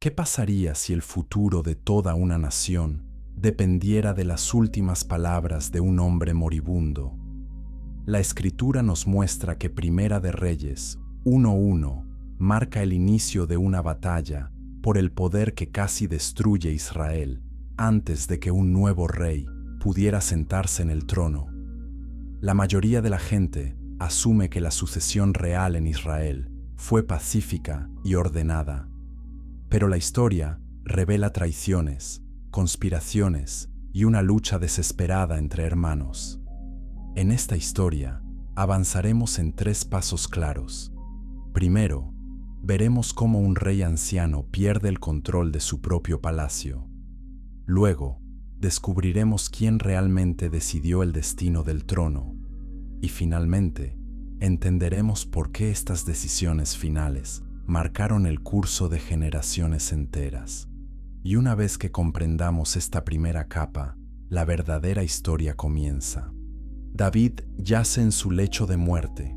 ¿Qué pasaría si el futuro de toda una nación dependiera de las últimas palabras de un hombre moribundo? La Escritura nos muestra que Primera de Reyes 1:1 marca el inicio de una batalla por el poder que casi destruye Israel antes de que un nuevo rey pudiera sentarse en el trono. La mayoría de la gente asume que la sucesión real en Israel fue pacífica y ordenada, pero la historia revela traiciones, conspiraciones y una lucha desesperada entre hermanos. En esta historia avanzaremos en 3 pasos claros. Primero, veremos cómo un rey anciano pierde el control de su propio palacio. Luego, descubriremos quién realmente decidió el destino del trono. Y finalmente, entenderemos por qué estas decisiones finales marcaron el curso de generaciones enteras. Y una vez que comprendamos esta primera capa, la verdadera historia comienza. David yace en su lecho de muerte.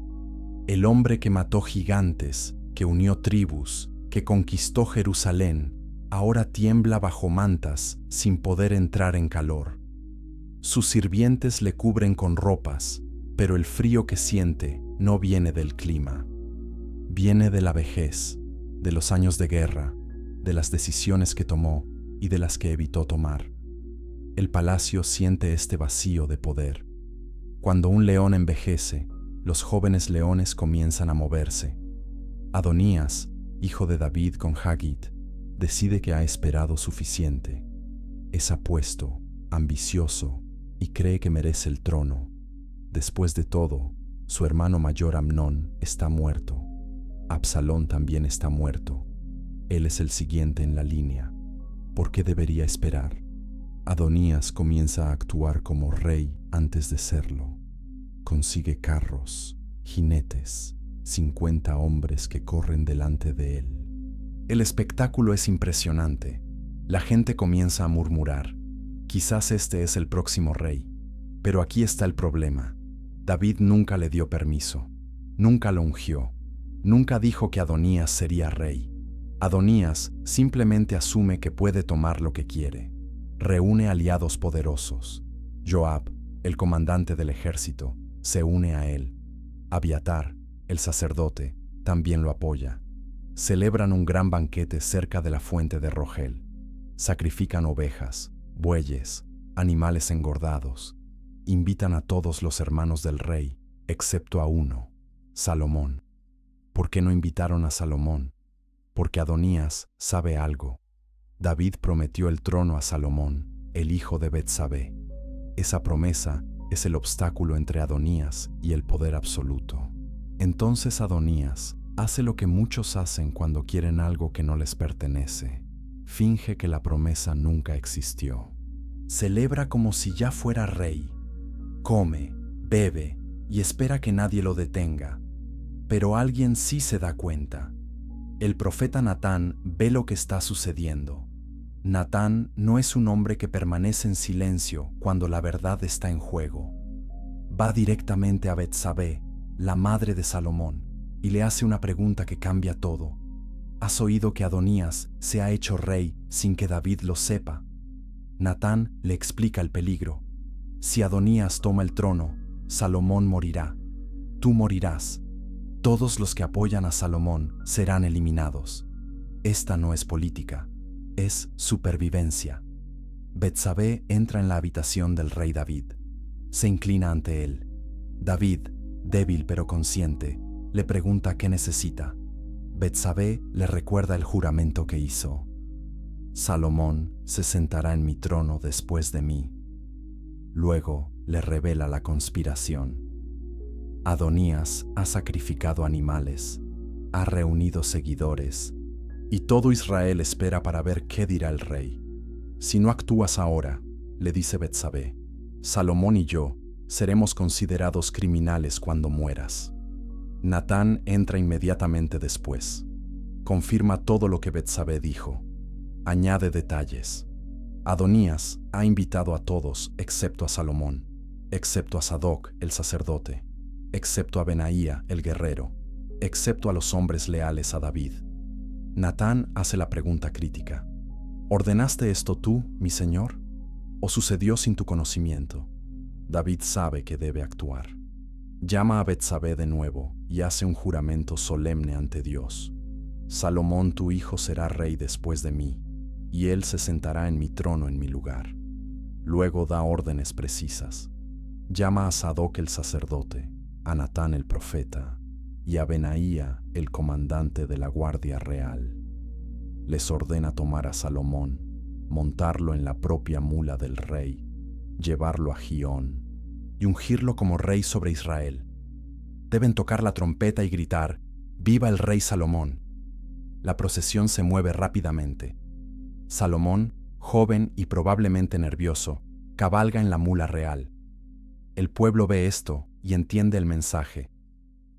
El hombre que mató gigantes, que unió tribus, que conquistó Jerusalén, ahora tiembla bajo mantas sin poder entrar en calor. Sus sirvientes le cubren con ropas, pero el frío que siente no viene del clima. Viene de la vejez, de los años de guerra, de las decisiones que tomó y de las que evitó tomar. El palacio siente este vacío de poder. Cuando un león envejece, los jóvenes leones comienzan a moverse. Adonías, hijo de David con Hagit, decide que ha esperado suficiente. Es apuesto, ambicioso y cree que merece el trono. Después de todo, su hermano mayor Amnón está muerto. Absalón también está muerto. Él es el siguiente en la línea. ¿Por qué debería esperar? Adonías comienza a actuar como rey antes de serlo. Consigue carros, jinetes, 50 hombres que corren delante de él. El espectáculo es impresionante. La gente comienza a murmurar. Quizás este es el próximo rey. Pero aquí está el problema. David nunca le dio permiso. Nunca lo ungió. Nunca dijo que Adonías sería rey. Adonías simplemente asume que puede tomar lo que quiere. Reúne aliados poderosos. Joab, el comandante del ejército, se une a él. Abiatar, el sacerdote, también lo apoya. Celebran un gran banquete cerca de la fuente de Rogel. Sacrifican ovejas, bueyes, animales engordados. Invitan a todos los hermanos del rey, excepto a uno, Salomón. ¿Por qué no invitaron a Salomón? Porque Adonías sabe algo. David prometió el trono a Salomón, el hijo de Betsabé. Esa promesa es el obstáculo entre Adonías y el poder absoluto. Entonces Adonías hace lo que muchos hacen cuando quieren algo que no les pertenece. Finge que la promesa nunca existió. Celebra como si ya fuera rey. Come, bebe y espera que nadie lo detenga. Pero alguien sí se da cuenta. El profeta Natán ve lo que está sucediendo. Natán no es un hombre que permanece en silencio cuando la verdad está en juego. Va directamente a Betsabé, la madre de Salomón, y le hace una pregunta que cambia todo. ¿Has oído que Adonías se ha hecho rey sin que David lo sepa? Natán le explica el peligro. Si Adonías toma el trono, Salomón morirá. Tú morirás. Todos los que apoyan a Salomón serán eliminados. Esta no es política, es supervivencia. Betsabé entra en la habitación del rey David. Se inclina ante él. David, débil pero consciente, le pregunta qué necesita. Betsabé le recuerda el juramento que hizo. Salomón se sentará en mi trono después de mí. Luego le revela la conspiración. Adonías ha sacrificado animales, ha reunido seguidores, y todo Israel espera para ver qué dirá el rey. Si no actúas ahora, le dice Betsabé, Salomón y yo seremos considerados criminales cuando mueras. Natán entra inmediatamente después. Confirma todo lo que Betsabé dijo. Añade detalles. Adonías ha invitado a todos excepto a Salomón, excepto a Sadoc, el sacerdote, excepto a Benaía, el guerrero, excepto a los hombres leales a David. Natán hace la pregunta crítica. ¿Ordenaste esto tú, mi señor? ¿O sucedió sin tu conocimiento? David sabe que debe actuar. Llama a Betsabé de nuevo y hace un juramento solemne ante Dios. Salomón tu hijo será rey después de mí, y él se sentará en mi trono en mi lugar. Luego da órdenes precisas. Llama a Sadoc el sacerdote, a Natán el profeta, y a Benaía el comandante de la guardia real. Les ordena tomar a Salomón, montarlo en la propia mula del rey, llevarlo a Gihón y ungirlo como rey sobre Israel. Deben tocar la trompeta y gritar: ¡Viva el rey Salomón! La procesión se mueve rápidamente. Salomón, joven y probablemente nervioso, cabalga en la mula real. El pueblo ve esto y entiende el mensaje.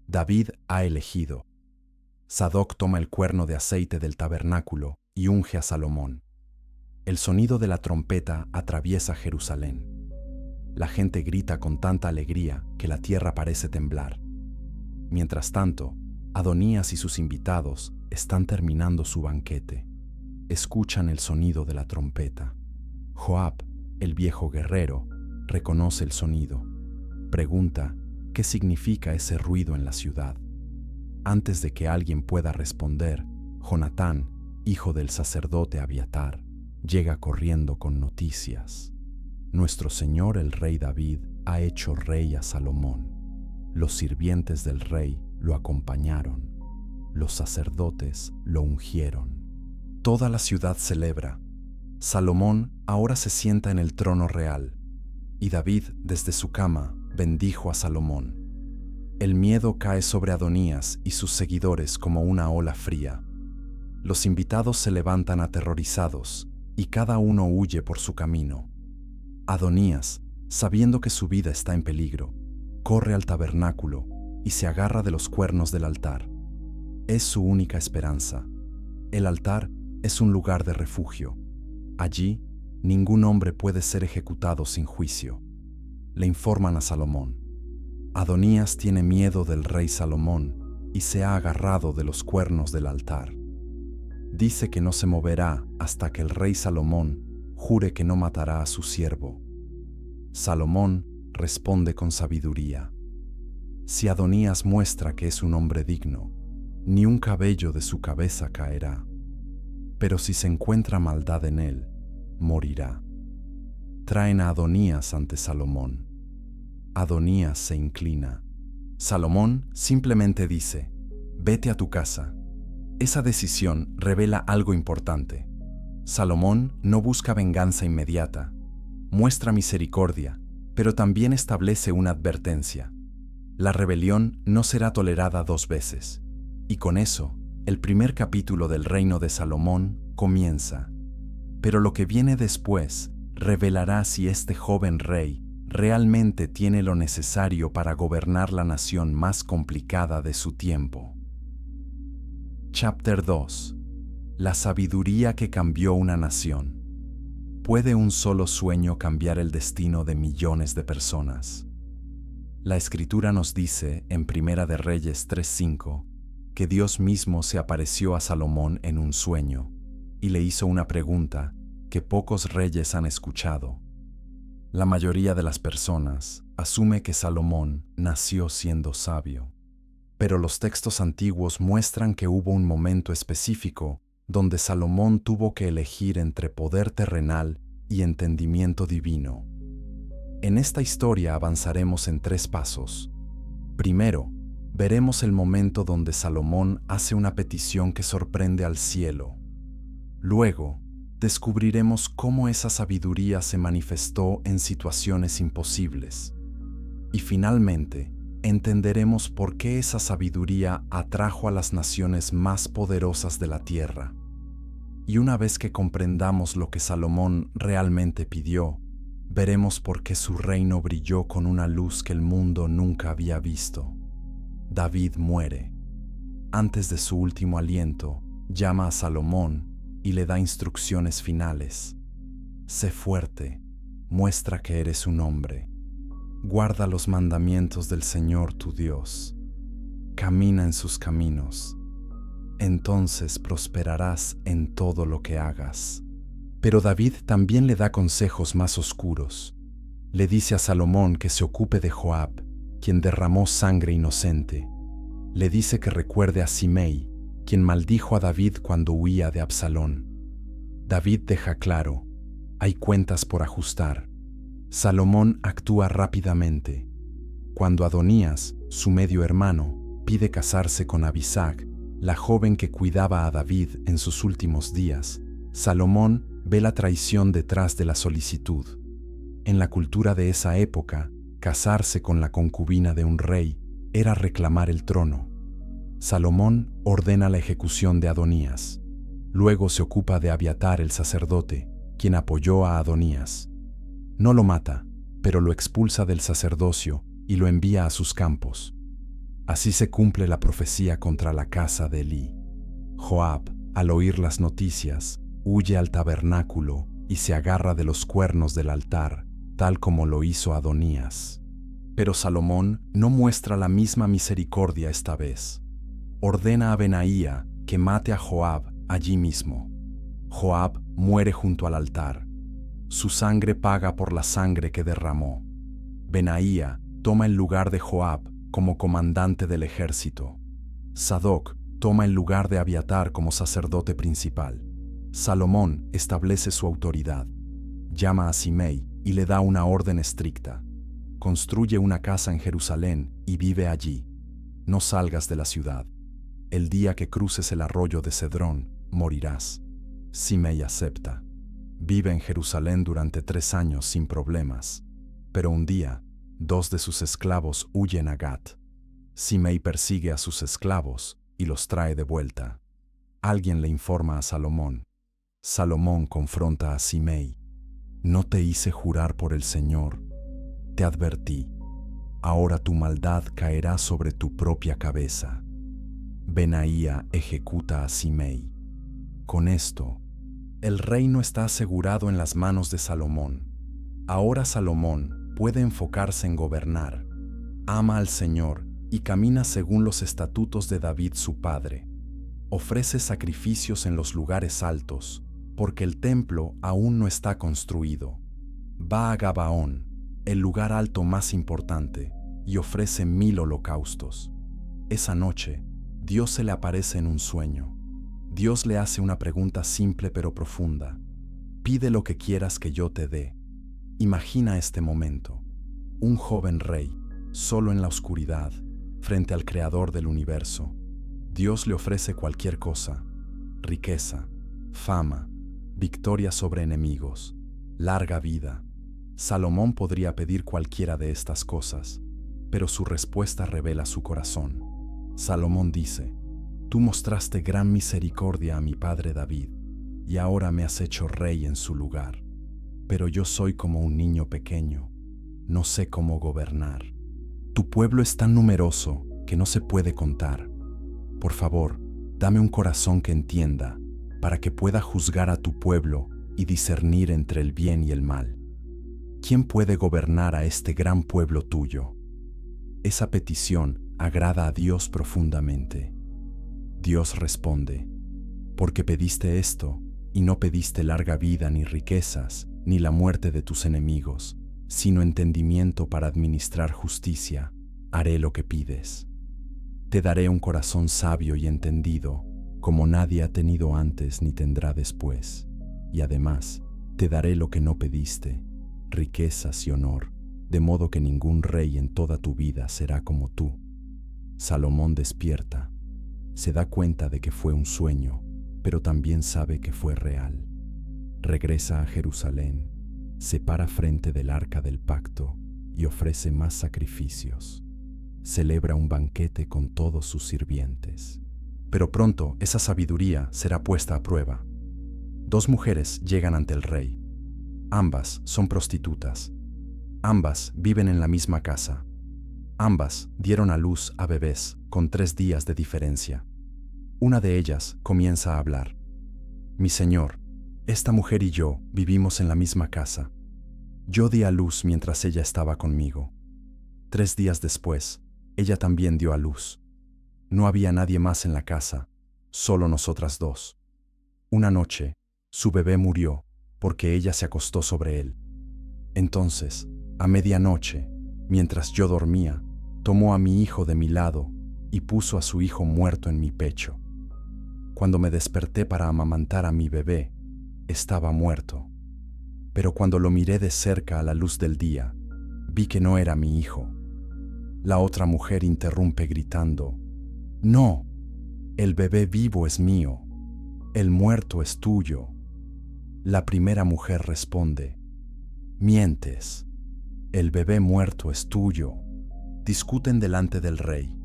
David ha elegido. Sadoc toma el cuerno de aceite del tabernáculo y unge a Salomón. El sonido de la trompeta atraviesa Jerusalén. La gente grita con tanta alegría que la tierra parece temblar. Mientras tanto, Adonías y sus invitados están terminando su banquete. Escuchan el sonido de la trompeta. Joab, el viejo guerrero, reconoce el sonido. Pregunta: ¿qué significa ese ruido en la ciudad? Antes de que alguien pueda responder, Jonatán, hijo del sacerdote Abiatar, llega corriendo con noticias. Nuestro señor el rey David ha hecho rey a Salomón. Los sirvientes del rey lo acompañaron. Los sacerdotes lo ungieron. Toda la ciudad celebra. Salomón ahora se sienta en el trono real, y David, desde su cama, bendijo a Salomón. El miedo cae sobre Adonías y sus seguidores como una ola fría. Los invitados se levantan aterrorizados, y cada uno huye por su camino. Adonías, sabiendo que su vida está en peligro, corre al tabernáculo y se agarra de los cuernos del altar. Es su única esperanza. El altar es un lugar de refugio. Allí, ningún hombre puede ser ejecutado sin juicio. Le informan a Salomón. Adonías tiene miedo del rey Salomón y se ha agarrado de los cuernos del altar. Dice que no se moverá hasta que el rey Salomón jure que no matará a su siervo. Salomón responde con sabiduría. Si Adonías muestra que es un hombre digno, ni un cabello de su cabeza caerá. Pero si se encuentra maldad en él, morirá. Traen a Adonías ante Salomón. Adonías se inclina. Salomón simplemente dice: vete a tu casa. Esa decisión revela algo importante. Salomón no busca venganza inmediata. Muestra misericordia, pero también establece una advertencia. La rebelión no será tolerada dos veces. Y con eso, el primer capítulo del reino de Salomón comienza. Pero lo que viene después revelará si este joven rey realmente tiene lo necesario para gobernar la nación más complicada de su tiempo. Chapter 2. La sabiduría que cambió una nación. ¿Puede un solo sueño cambiar el destino de millones de personas? La Escritura nos dice en Primera de Reyes 3:5 que Dios mismo se apareció a Salomón en un sueño y le hizo una pregunta que pocos reyes han escuchado. La mayoría de las personas asume que Salomón nació siendo sabio, pero los textos antiguos muestran que hubo un momento específico donde Salomón tuvo que elegir entre poder terrenal y entendimiento divino. En esta historia avanzaremos en 3 pasos. Primero, veremos el momento donde Salomón hace una petición que sorprende al cielo. Luego, descubriremos cómo esa sabiduría se manifestó en situaciones imposibles. Y finalmente, entenderemos por qué esa sabiduría atrajo a las naciones más poderosas de la tierra. Y una vez que comprendamos lo que Salomón realmente pidió, veremos por qué su reino brilló con una luz que el mundo nunca había visto. David muere. Antes de su último aliento, llama a Salomón y le da instrucciones finales. Sé fuerte, muestra que eres un hombre. Guarda los mandamientos del Señor tu Dios. Camina en sus caminos. entonces prosperarás en todo lo que hagas. Pero David también le da consejos más oscuros. Le dice a Salomón que se ocupe de Joab, quien derramó sangre inocente. Le dice que recuerde a Simei, quien maldijo a David cuando huía de Absalón. David deja claro, hay cuentas por ajustar. Salomón actúa rápidamente. Cuando Adonías, su medio hermano, pide casarse con Abisag, la joven que cuidaba a David en sus últimos días, Salomón ve la traición detrás de la solicitud. En la cultura de esa época, casarse con la concubina de un rey era reclamar el trono. Salomón ordena la ejecución de Adonías. Luego se ocupa de Abiatar el sacerdote, quien apoyó a Adonías. No lo mata, pero lo expulsa del sacerdocio y lo envía a sus campos. Así se cumple la profecía contra la casa de Elí. Joab, al oír las noticias, huye al tabernáculo y se agarra de los cuernos del altar, tal como lo hizo Adonías. Pero Salomón no muestra la misma misericordia esta vez. Ordena a Benaía que mate a Joab allí mismo. Joab muere junto al altar. Su sangre paga por la sangre que derramó. Benaía toma el lugar de Joab como comandante del ejército. Sadoc toma el lugar de Abiatar como sacerdote principal. Salomón establece su autoridad. Llama a Simei y le da una orden estricta. Construye una casa en Jerusalén y vive allí. No salgas de la ciudad. El día que cruces el arroyo de Cedrón, morirás. Simei acepta. Vive en Jerusalén durante 3 años sin problemas. Pero un día, 2 de sus esclavos huyen a Gat. Simei persigue a sus esclavos y los trae de vuelta. Alguien le informa a Salomón. Salomón confronta a Simei. No te hice jurar por el Señor. Te advertí. Ahora tu maldad caerá sobre tu propia cabeza. Benaía ejecuta a Simei. Con esto, el reino está asegurado en las manos de Salomón. Ahora Salomón puede enfocarse en gobernar. Ama al Señor y camina según los estatutos de David su padre. Ofrece sacrificios en los lugares altos, porque el templo aún no está construido. Va a Gabaón, el lugar alto más importante, y ofrece 1000 holocaustos. Esa noche, Dios se le aparece en un sueño. Dios le hace una pregunta simple pero profunda. Pide lo que quieras que yo te dé. Imagina este momento. Un joven rey, solo en la oscuridad, frente al Creador del universo. Dios le ofrece cualquier cosa: riqueza, fama, victoria sobre enemigos, larga vida. Salomón podría pedir cualquiera de estas cosas, pero su respuesta revela su corazón. Salomón dice: Tú mostraste gran misericordia a mi padre David, y ahora me has hecho rey en su lugar. Pero yo soy como un niño pequeño, no sé cómo gobernar. Tu pueblo es tan numeroso que no se puede contar. Por favor, dame un corazón que entienda, para que pueda juzgar a tu pueblo y discernir entre el bien y el mal. ¿Quién puede gobernar a este gran pueblo tuyo? Esa petición agrada a Dios profundamente. Dios responde: porque pediste esto, y no pediste larga vida ni riquezas, ni la muerte de tus enemigos, sino entendimiento para administrar justicia, haré lo que pides. Te daré un corazón sabio y entendido, como nadie ha tenido antes ni tendrá después. Y además, te daré lo que no pediste, riquezas y honor, de modo que ningún rey en toda tu vida será como tú. Salomón despierta. Se da cuenta de que fue un sueño, pero también sabe que fue real. Regresa a Jerusalén, se para frente del arca del pacto y ofrece más sacrificios. Celebra un banquete con todos sus sirvientes. Pero pronto esa sabiduría será puesta a prueba. 2 mujeres llegan ante el rey. Ambas son prostitutas. Ambas viven en la misma casa. Ambas dieron a luz a bebés con 3 días de diferencia. Una de ellas comienza a hablar. Mi señor, esta mujer y yo vivimos en la misma casa. Yo di a luz mientras ella estaba conmigo. 3 días después, ella también dio a luz. No había nadie más en la casa, solo nosotras dos. Una noche, su bebé murió porque ella se acostó sobre él. Entonces, a medianoche, mientras yo dormía, tomó a mi hijo de mi lado y puso a su hijo muerto en mi pecho. Cuando me desperté para amamantar a mi bebé, estaba muerto. Pero cuando lo miré de cerca a la luz del día, vi que no era mi hijo. La otra mujer interrumpe gritando: «No, el bebé vivo es mío, el muerto es tuyo». La primera mujer responde: «Mientes, el bebé muerto es tuyo». Discuten delante del rey.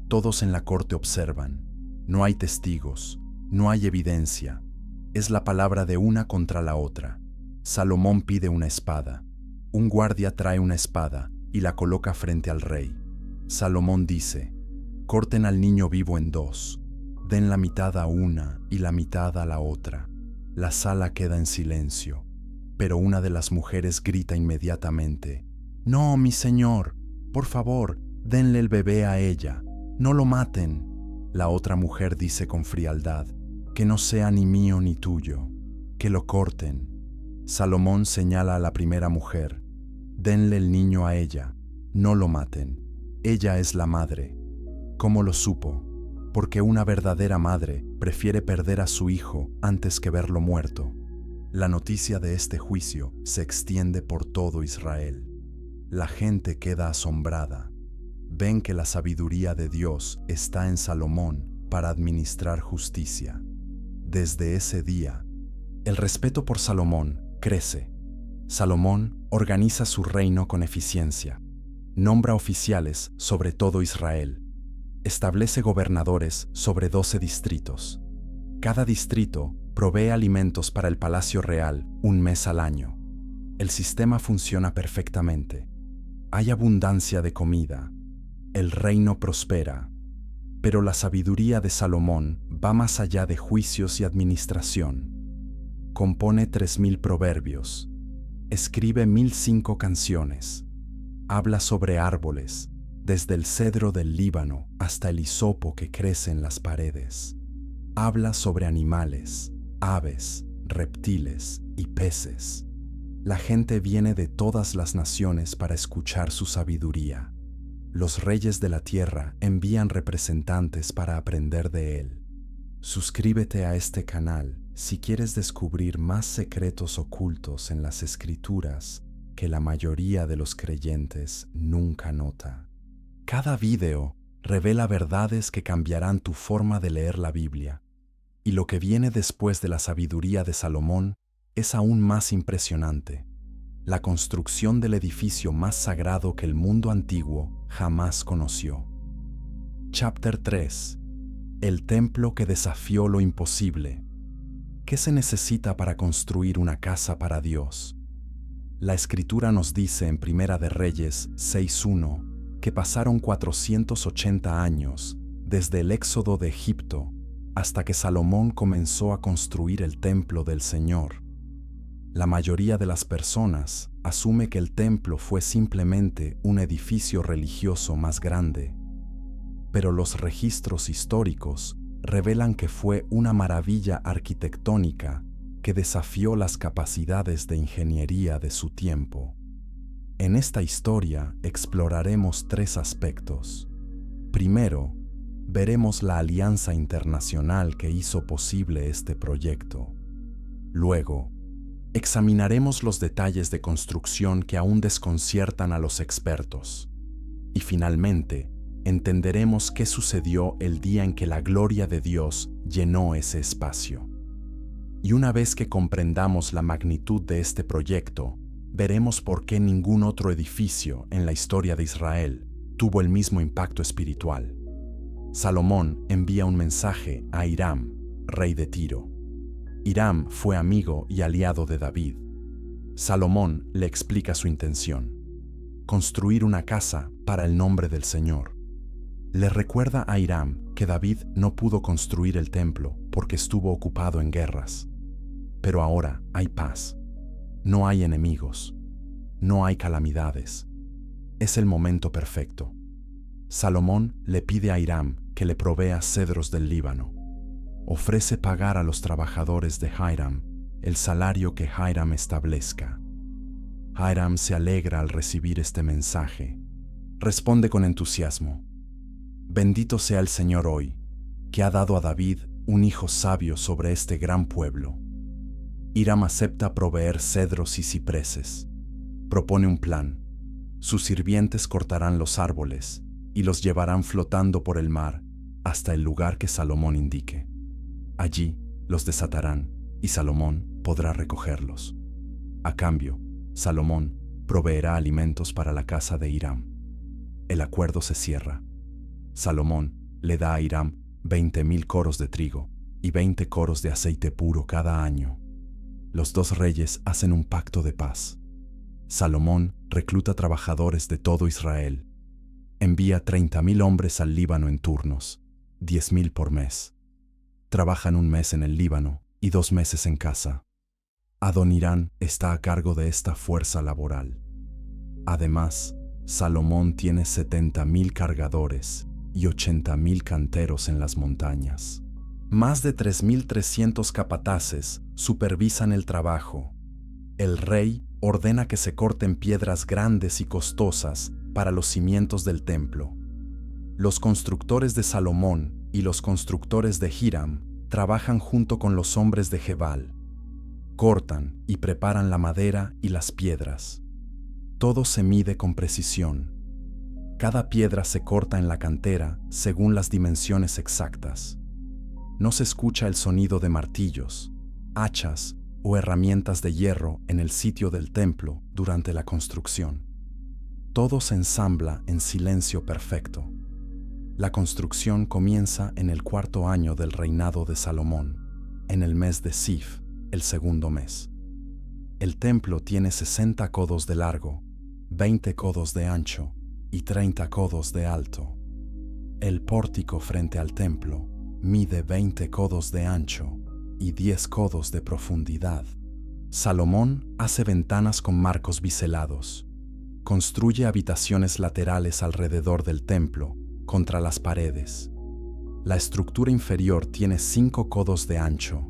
Todos en la corte observan. No hay testigos, no hay evidencia. Es la palabra de una contra la otra. Salomón pide una espada. Un guardia trae una espada y la coloca frente al rey. Salomón dice: «Corten al niño vivo en dos. Den la mitad a una y la mitad a la otra». La sala queda en silencio, pero una de las mujeres grita inmediatamente: «No, mi señor, por favor, denle el bebé a ella, no lo maten». La otra mujer dice con frialdad: «Que no sea ni mío ni tuyo, que lo corten». Salomón señala a la primera mujer: «Denle el niño a ella, no lo maten. Ella es la madre». ¿Cómo lo supo? Porque una verdadera madre prefiere perder a su hijo antes que verlo muerto. La noticia de este juicio se extiende por todo Israel. La gente queda asombrada. Ven que la sabiduría de Dios está en Salomón para administrar justicia. Desde ese día, el respeto por Salomón crece. Salomón organiza su reino con eficiencia. Nombra oficiales sobre todo Israel. Establece gobernadores sobre 12 distritos. Cada distrito provee alimentos para el palacio real un mes al año. El sistema funciona perfectamente. Hay abundancia de comida. El reino prospera. Pero la sabiduría de Salomón va más allá de juicios y administración. Compone 3000 proverbios. Escribe 1005 canciones. Habla sobre árboles, desde el cedro del Líbano hasta el hisopo que crece en las paredes. Habla sobre animales, aves, reptiles y peces. La gente viene de todas las naciones para escuchar su sabiduría. Los reyes de la tierra envían representantes para aprender de él. Suscríbete a este canal si quieres descubrir más secretos ocultos en las Escrituras que la mayoría de los creyentes nunca nota. Cada video revela verdades que cambiarán tu forma de leer la Biblia, y lo que viene después de la sabiduría de Salomón es aún más impresionante: la construcción del edificio más sagrado que el mundo antiguo jamás conoció. Chapter 3. El templo que desafió lo imposible. ¿Qué se necesita para construir una casa para Dios? La Escritura nos dice en Primera de Reyes 6:1 que pasaron 480 años desde el éxodo de Egipto hasta que Salomón comenzó a construir el templo del Señor. La mayoría de las personas asume que el templo fue simplemente un edificio religioso más grande, pero los registros históricos revelan que fue una maravilla arquitectónica que desafió las capacidades de ingeniería de su tiempo. En esta historia exploraremos 3 aspectos. Primero, veremos la alianza internacional que hizo posible este proyecto. Luego, examinaremos los detalles de construcción que aún desconciertan a los expertos. Y finalmente, entenderemos qué sucedió el día en que la gloria de Dios llenó ese espacio. Y una vez que comprendamos la magnitud de este proyecto, veremos por qué ningún otro edificio en la historia de Israel tuvo el mismo impacto espiritual. Salomón envía un mensaje a Hiram, rey de Tiro. Hiram fue amigo y aliado de David. Salomón le explica su intención: construir una casa para el nombre del Señor. Le recuerda a Hiram que David no pudo construir el templo porque estuvo ocupado en guerras. Pero ahora hay paz. No hay enemigos. No hay calamidades. Es el momento perfecto. Salomón le pide a Hiram que le provea cedros del Líbano. Ofrece pagar a los trabajadores de Hiram el salario que Hiram establezca. Hiram se alegra al recibir este mensaje. Responde con entusiasmo: Bendito sea el Señor hoy, que ha dado a David un hijo sabio sobre este gran pueblo. Hiram acepta proveer cedros y cipreses. Propone un plan. Sus sirvientes cortarán los árboles y los llevarán flotando por el mar hasta el lugar que Salomón indique. Allí los desatarán y Salomón podrá recogerlos. A cambio, Salomón proveerá alimentos para la casa de Hiram. El acuerdo se cierra. Salomón le da a Hiram 20,000 coros de trigo y 20 coros de aceite puro cada año. Los dos reyes hacen un pacto de paz. Salomón recluta trabajadores de todo Israel. Envía 30,000 hombres al Líbano en turnos, 10,000 por mes. Trabajan un mes en el Líbano y 2 meses en casa. Adonirán está a cargo de esta fuerza laboral. Además, Salomón tiene 70,000 cargadores y 80,000 canteros en las montañas. Más de 3,300 capataces supervisan el trabajo. El rey ordena que se corten piedras grandes y costosas para los cimientos del templo. Los constructores de Salomón y los constructores de Hiram trabajan junto con los hombres de Gebal. Cortan y preparan la madera y las piedras. Todo se mide con precisión. Cada piedra se corta en la cantera según las dimensiones exactas. No se escucha el sonido de martillos, hachas o herramientas de hierro en el sitio del templo durante la construcción. Todo se ensambla en silencio perfecto. La construcción comienza en el 4º año del reinado de Salomón, en el mes de Sif, el 2º mes. El templo tiene 60 codos de largo, 20 codos de ancho y 30 codos de alto. El pórtico frente al templo mide 20 codos de ancho y 10 codos de profundidad. Salomón hace ventanas con marcos biselados. Construye habitaciones laterales alrededor del templo, contra las paredes. La estructura inferior tiene 5 codos de ancho,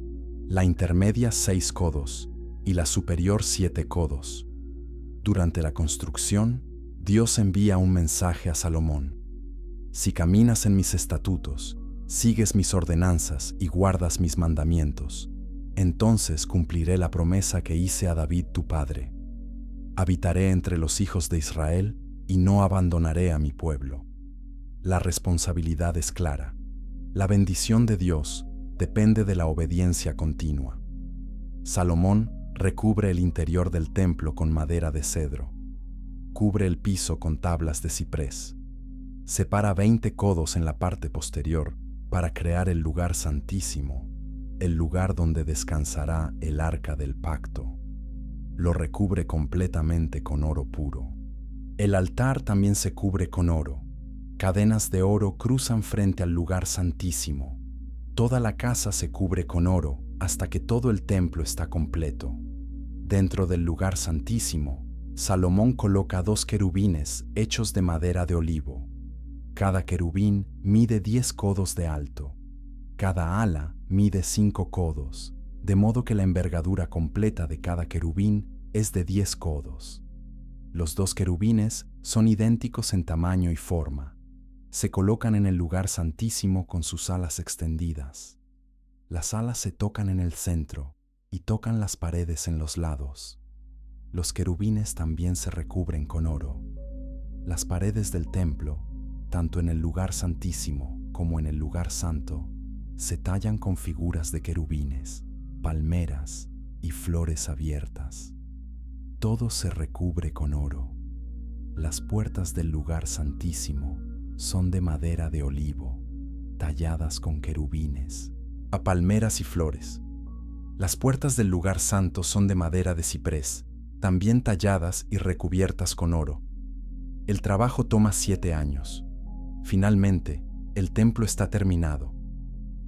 la intermedia 6 codos y la superior 7 codos. Durante la construcción, Dios envía un mensaje a Salomón: Si caminas en mis estatutos, sigues mis ordenanzas y guardas mis mandamientos, entonces cumpliré la promesa que hice a David tu padre. Habitaré entre los hijos de Israel y no abandonaré a mi pueblo. La responsabilidad es clara. La bendición de Dios depende de la obediencia continua. Salomón recubre el interior del templo con madera de cedro. Cubre el piso con tablas de ciprés. Separa 20 codos en la parte posterior para crear el lugar santísimo, el lugar donde descansará el arca del pacto. Lo recubre completamente con oro puro. El altar también se cubre con oro. Cadenas de oro cruzan frente al lugar santísimo. Toda la casa se cubre con oro hasta que todo el templo está completo. Dentro del lugar santísimo, Salomón coloca 2 querubines hechos de madera de olivo. Cada querubín mide 10 codos de alto. Cada ala mide 5 codos, de modo que la envergadura completa de cada querubín es de 10 codos. Los 2 querubines son idénticos en tamaño y forma. Se colocan en el lugar santísimo con sus alas extendidas. Las alas se tocan en el centro y tocan las paredes en los lados. Los querubines también se recubren con oro. Las paredes del templo, tanto en el lugar santísimo como en el lugar santo, se tallan con figuras de querubines, palmeras y flores abiertas. Todo se recubre con oro. Las puertas del lugar santísimo son de madera de olivo, talladas con querubines, a palmeras y flores. Las puertas del lugar santo son de madera de ciprés, también talladas y recubiertas con oro. El trabajo toma 7 años. Finalmente, el templo está terminado.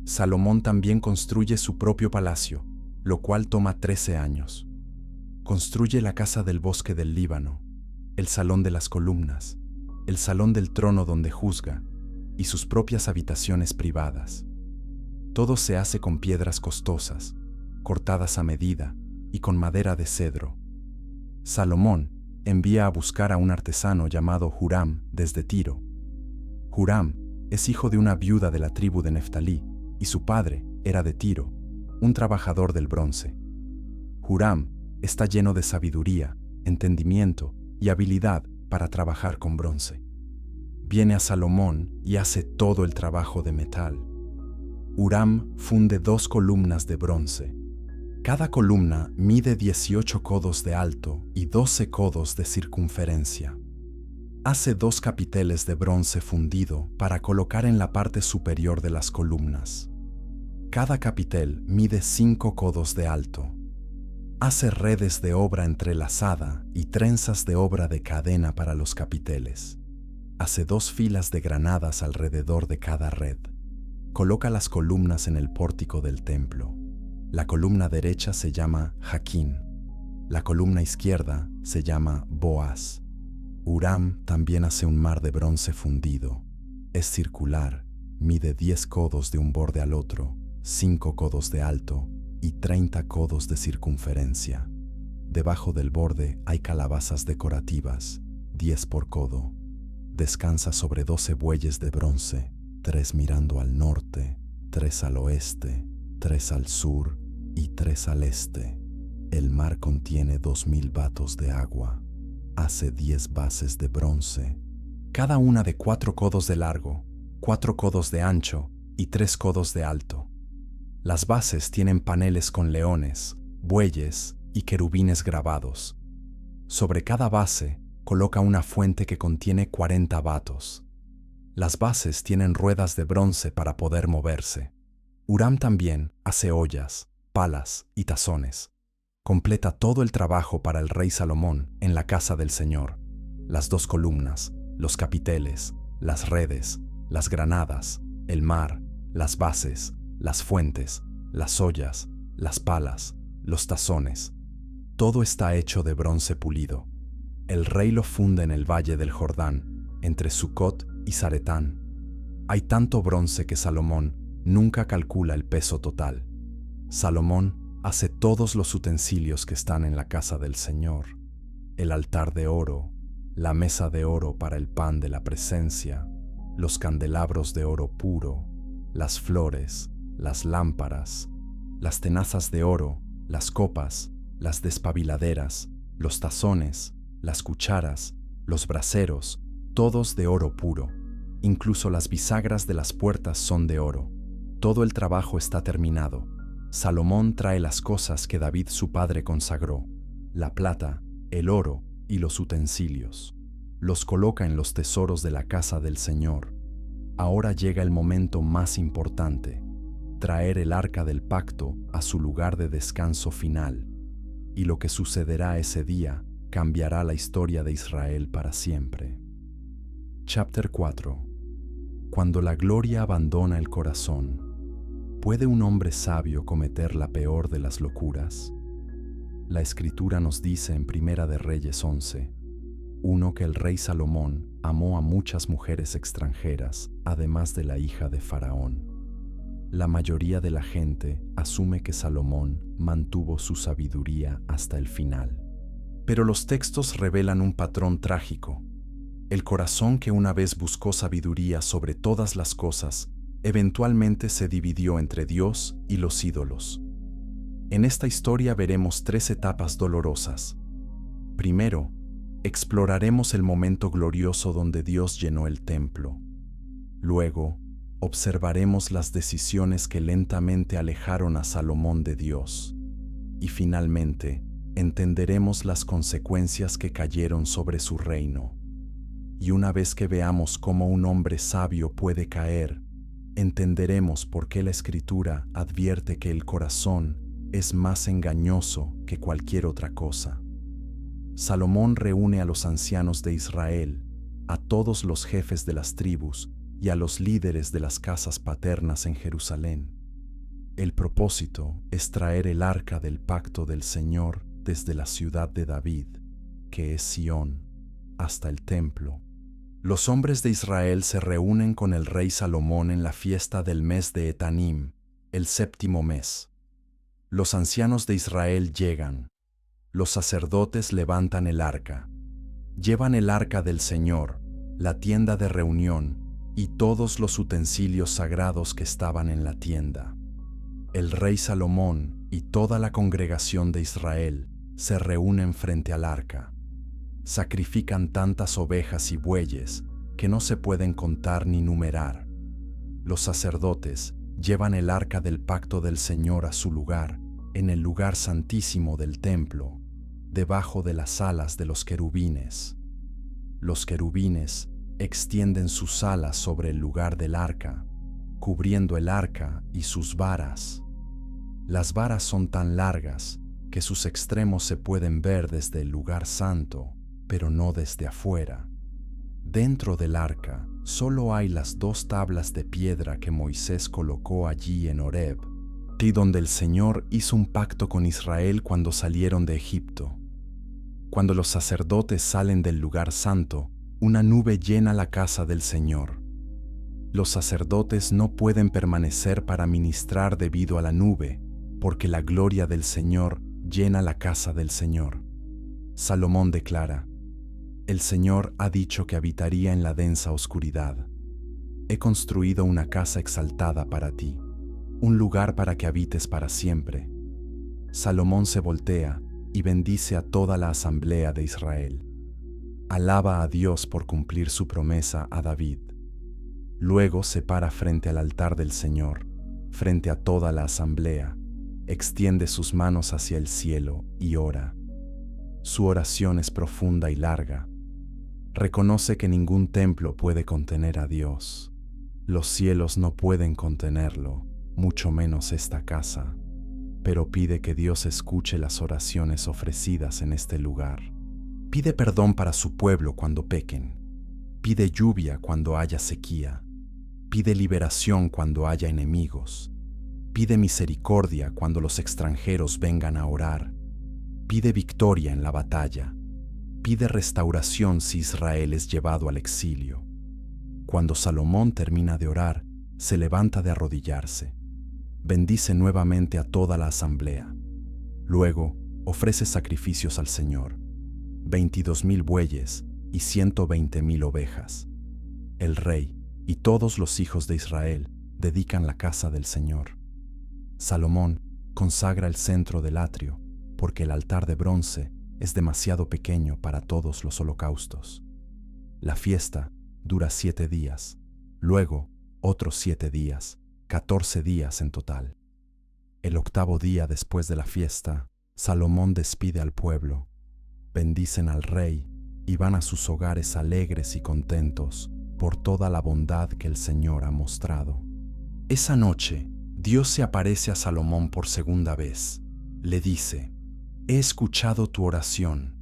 Salomón también construye su propio palacio, lo cual toma 13 años. Construye la casa del bosque del Líbano, el salón de las columnas, el salón del trono donde juzga y sus propias habitaciones privadas. Todo se hace con piedras costosas, cortadas a medida y con madera de cedro. Salomón envía a buscar a un artesano llamado Huram desde Tiro. Huram es hijo de una viuda de la tribu de Neftalí y su padre era de Tiro, un trabajador del bronce. Huram está lleno de sabiduría, entendimiento y habilidad para trabajar con bronce. Viene a Salomón y hace todo el trabajo de metal. Huram funde 2 columnas de bronce. Cada columna mide 18 codos de alto y 12 codos de circunferencia. Hace 2 capiteles de bronce fundido para colocar en la parte superior de las columnas. Cada capitel mide 5 codos de alto. Hace redes de obra entrelazada y trenzas de obra de cadena para los capiteles. Hace 2 filas de granadas alrededor de cada red. Coloca las columnas en el pórtico del templo. La columna derecha se llama Jaquín. La columna izquierda se llama Boaz. Huram también hace un mar de bronce fundido. Es circular, mide 10 codos de un borde al otro, 5 codos de alto y 30 codos de circunferencia. Debajo del borde hay calabazas decorativas, 10 por codo. Descansa sobre 12 bueyes de bronce, 3 mirando al norte, 3 al oeste, 3 al sur y 3 al este. El mar contiene 2000 batos de agua. Hace 10 bases de bronce, cada una de 4 codos de largo, 4 codos de ancho y 3 codos de alto. Las bases tienen paneles con leones, bueyes y querubines grabados. Sobre cada base coloca una fuente que contiene 40 batos. Las bases tienen ruedas de bronce para poder moverse. Huram también hace ollas, palas y tazones. Completa todo el trabajo para el rey Salomón en la casa del Señor. Las 2 columnas, los capiteles, las redes, las granadas, el mar, las bases, las fuentes, las ollas, las palas, los tazones. Todo está hecho de bronce pulido. El rey lo funde en el valle del Jordán, entre Sucot y Zaretán. Hay tanto bronce que Salomón nunca calcula el peso total. Salomón hace todos los utensilios que están en la casa del Señor: el altar de oro, la mesa de oro para el pan de la presencia, los candelabros de oro puro, las flores, las lámparas, las tenazas de oro, las copas, las despabiladeras, los tazones, las cucharas, los braseros, todos de oro puro. Incluso las bisagras de las puertas son de oro. Todo el trabajo está terminado. Salomón trae las cosas que David su padre consagró: la plata, el oro y los utensilios. Los coloca en los tesoros de la casa del Señor. Ahora llega el momento más importante: traer el arca del pacto a su lugar de descanso final. Y lo que sucederá ese día cambiará la historia de Israel para siempre. Chapter 4. Cuando la gloria abandona el corazón, ¿puede un hombre sabio cometer la peor de las locuras? La Escritura nos dice en Primera de Reyes 11:1 que el rey Salomón amó a muchas mujeres extranjeras, además de la hija de Faraón. La mayoría de la gente asume que Salomón mantuvo su sabiduría hasta el final. Pero los textos revelan un patrón trágico. El corazón que una vez buscó sabiduría sobre todas las cosas, eventualmente se dividió entre Dios y los ídolos. En esta historia veremos 3 etapas dolorosas. Primero, exploraremos el momento glorioso donde Dios llenó el templo. Luego, observaremos las decisiones que lentamente alejaron a Salomón de Dios. Y finalmente, entenderemos las consecuencias que cayeron sobre su reino. Y una vez que veamos cómo un hombre sabio puede caer, entenderemos por qué la Escritura advierte que el corazón es más engañoso que cualquier otra cosa. Salomón reúne a los ancianos de Israel, a todos los jefes de las tribus y a los líderes de las casas paternas en Jerusalén. El propósito es traer el arca del pacto del Señor desde la ciudad de David, que es Sión, hasta el templo. Los hombres de Israel se reúnen con el rey Salomón en la fiesta del mes de Etanim, el séptimo mes. Los ancianos de Israel llegan. Los sacerdotes levantan el arca. Llevan el arca del Señor, la tienda de reunión y todos los utensilios sagrados que estaban en la tienda. El rey Salomón y toda la congregación de Israel se reúnen frente al arca. Sacrifican tantas ovejas y bueyes que no se pueden contar ni numerar. Los sacerdotes llevan el arca del pacto del Señor a su lugar, en el lugar santísimo del templo, debajo de las alas de los querubines. Los querubines extienden sus alas sobre el lugar del arca, cubriendo el arca y sus varas. Las varas son tan largas que sus extremos se pueden ver desde el lugar santo, pero no desde afuera. Dentro del arca solo hay las 2 tablas de piedra que Moisés colocó allí en Horeb, y donde el Señor hizo un pacto con Israel cuando salieron de Egipto. Cuando los sacerdotes salen del lugar santo, una nube llena la casa del Señor. Los sacerdotes no pueden permanecer para ministrar debido a la nube, porque la gloria del Señor llena la casa del Señor. Salomón declara: el Señor ha dicho que habitaría en la densa oscuridad. He construido una casa exaltada para ti, un lugar para que habites para siempre. Salomón se voltea y bendice a toda la asamblea de Israel. Alaba a Dios por cumplir su promesa a David. Luego se para frente al altar del Señor, frente a toda la asamblea, extiende sus manos hacia el cielo y ora. Su oración es profunda y larga. Reconoce que ningún templo puede contener a Dios. Los cielos no pueden contenerlo, mucho menos esta casa, pero pide que Dios escuche las oraciones ofrecidas en este lugar. Pide perdón para su pueblo cuando pequen. Pide lluvia cuando haya sequía. Pide liberación cuando haya enemigos. Pide misericordia cuando los extranjeros vengan a orar. Pide victoria en la batalla. Pide restauración si Israel es llevado al exilio. Cuando Salomón termina de orar, se levanta de arrodillarse. Bendice nuevamente a toda la asamblea. Luego, ofrece sacrificios al Señor: 22,000 bueyes y 120,000 ovejas. El rey y todos los hijos de Israel dedican la casa del Señor. Salomón consagra el centro del atrio, porque el altar de bronce es demasiado pequeño para todos los holocaustos. La fiesta dura 7 días, luego otros 7 días, 14 días en total. El 8º día después de la fiesta, Salomón despide al pueblo. Bendicen al rey y van a sus hogares alegres y contentos por toda la bondad que el Señor ha mostrado. Esa noche, Dios se aparece a Salomón por segunda vez. Le dice: he escuchado tu oración,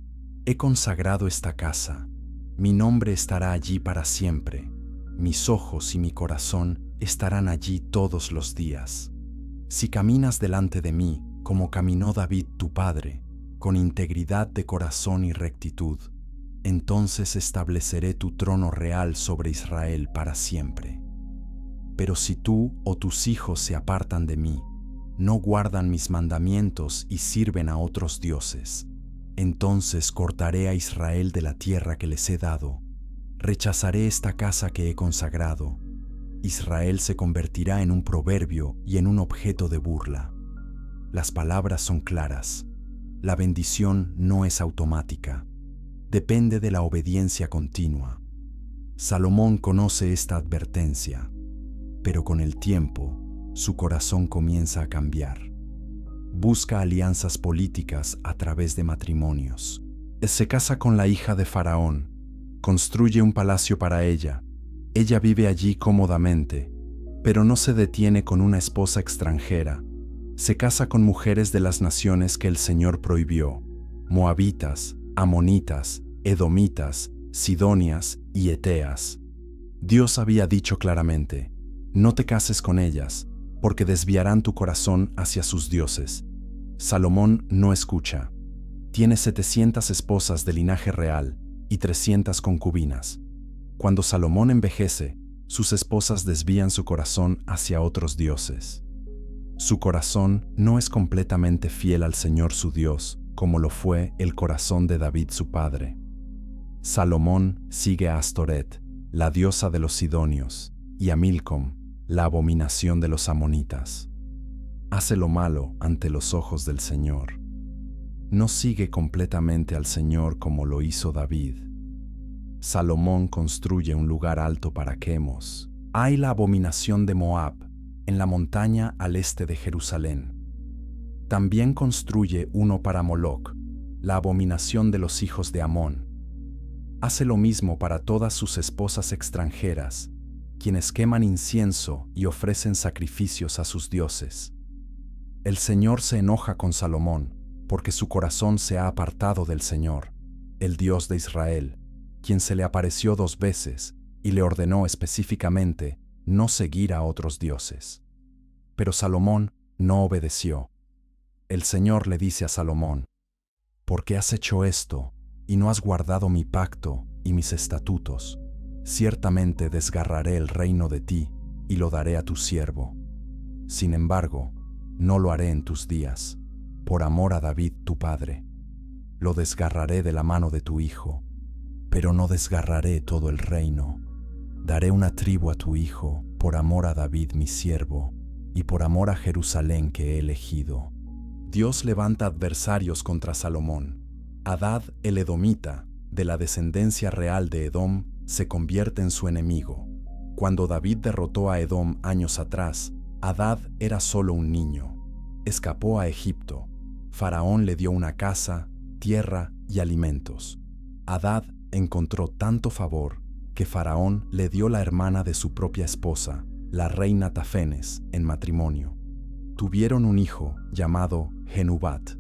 he consagrado esta casa, mi nombre estará allí para siempre, mis ojos y mi corazón estarán allí todos los días. Si caminas delante de mí, como caminó David tu padre, con integridad de corazón y rectitud, entonces estableceré tu trono real sobre Israel para siempre. Pero si tú o tus hijos se apartan de mí, no guardan mis mandamientos y sirven a otros dioses, entonces cortaré a Israel de la tierra que les he dado, rechazaré esta casa que he consagrado. Israel se convertirá en un proverbio y en un objeto de burla. Las palabras son claras. La bendición no es automática. Depende de la obediencia continua. Salomón conoce esta advertencia, pero con el tiempo, su corazón comienza a cambiar. Busca alianzas políticas a través de matrimonios. Se casa con la hija de Faraón, construye un palacio para ella. Ella vive allí cómodamente, pero no se detiene con una esposa extranjera. Se casa con mujeres de las naciones que el Señor prohibió: moabitas, amonitas, edomitas, sidonias y eteas. Dios había dicho claramente: no te cases con ellas, porque desviarán tu corazón hacia sus dioses. Salomón no escucha. Tiene 700 esposas de linaje real y 300 concubinas. Cuando Salomón envejece, sus esposas desvían su corazón hacia otros dioses. Su corazón no es completamente fiel al Señor su Dios, como lo fue el corazón de David su padre. Salomón sigue a Astoret, la diosa de los sidonios, y a Milcom, la abominación de los amonitas. Hace lo malo ante los ojos del Señor. No sigue completamente al Señor como lo hizo David. Salomón construye un lugar alto para Quemos. Hay la abominación de Moab, en la montaña al este de Jerusalén. También construye uno para Moloc, la abominación de los hijos de Amón. Hace lo mismo para todas sus esposas extranjeras, quienes queman incienso y ofrecen sacrificios a sus dioses. El Señor se enoja con Salomón, porque su corazón se ha apartado del Señor, el Dios de Israel, quien se le apareció 2 veces y le ordenó específicamente no seguir a otros dioses. Pero Salomón no obedeció. El Señor le dice a Salomón: «¿Por qué has hecho esto y no has guardado mi pacto y mis estatutos? Ciertamente desgarraré el reino de ti y lo daré a tu siervo. Sin embargo, no lo haré en tus días, por amor a David tu padre. Lo desgarraré de la mano de tu hijo, pero no desgarraré todo el reino. Daré una tribu a tu hijo, por amor a David mi siervo, y por amor a Jerusalén que he elegido». Dios levanta adversarios contra Salomón. Hadad el edomita, de la descendencia real de Edom, se convierte en su enemigo. Cuando David derrotó a Edom años atrás, Hadad era solo un niño. Escapó a Egipto. Faraón le dio una casa, tierra y alimentos. Hadad encontró tanto favor que Faraón le dio la hermana de su propia esposa, la reina Tafenes, en matrimonio. Tuvieron un hijo llamado Genubat,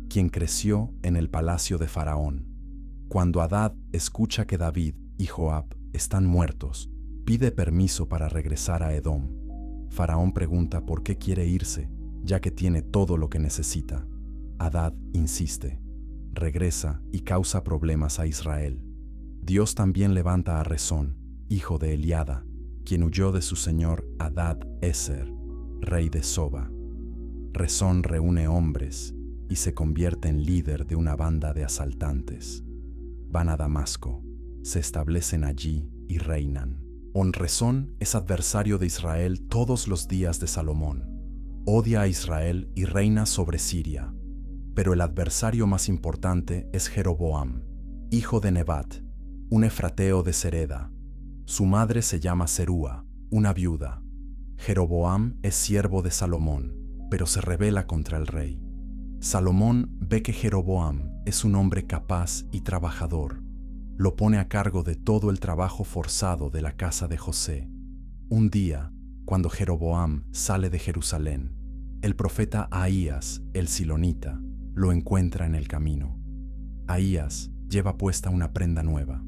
quien creció en el palacio de Faraón. Cuando Hadad escucha que David y Joab están muertos, pide permiso para regresar a Edom. Faraón pregunta por qué quiere irse, ya que tiene todo lo que necesita. Hadad insiste, regresa y causa problemas a Israel. Dios también levanta a Rezón, hijo de Eliada, quien huyó de su señor Hadad-Ezer, rey de Soba. Rezón reúne hombres y se convierte en líder de una banda de asaltantes. Van a Damasco, se establecen allí y reinan. Rezón es adversario de Israel todos los días de Salomón. Odia a Israel y reina sobre Siria. Pero el adversario más importante es Jeroboam, hijo de Nebat, un efrateo de Sereda. Su madre se llama Serúa, una viuda. Jeroboam es siervo de Salomón, pero se rebela contra el rey. Salomón ve que Jeroboam es un hombre capaz y trabajador. Lo pone a cargo de todo el trabajo forzado de la casa de José. Un día, cuando Jeroboam sale de Jerusalén, el profeta Ahías, el silonita, lo encuentra en el camino. Ahías lleva puesta una prenda nueva.